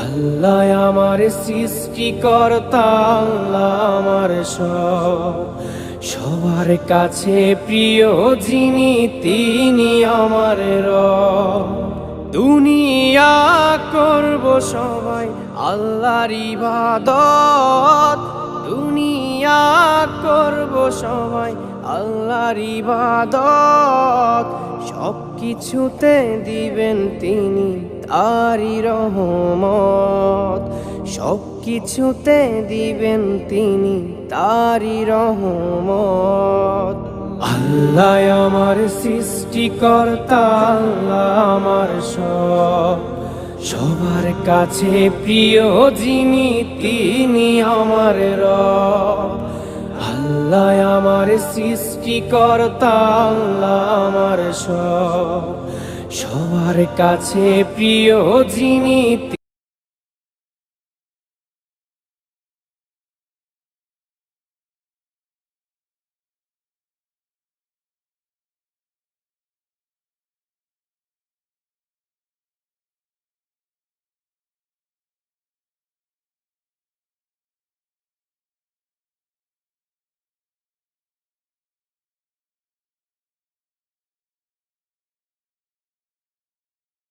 আল্লাহ আমার সৃষ্টিকর্তা, আল্লাহ আমার সব, সবার কাছে প্রিয় যিনি তিনি আমার রব। দুনিয়া করব সবাই আল্লাহর ইবাদত, দুনিয়া করব সবাই আল্লাহর ইবাদত, সব কিছুতে দিবেন তিনি তারি রহমত, সব কিছুতে দিবেন তিনি তারি রহমত। আল্লাহ আমার সৃষ্টিকর্তা, আল্লাহ আমার সব, সবার কাছে প্রিয় যিনি তিনি আমার রব। আল্লাহ আমার সৃষ্টিকর্তা, আল্লাহ আমার সব, সবার কাছে প্রিয় যিনি